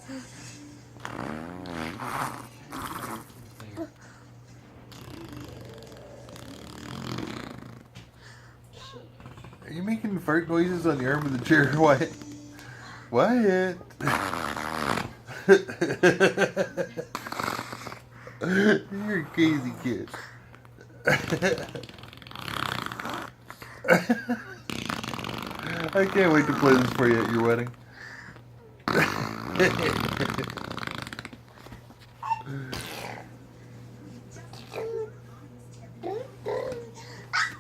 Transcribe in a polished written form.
Are you making fart noises on the arm of the chair, Wyatt? Wyatt! You're a crazy kid. I can't wait to play this for you at your wedding.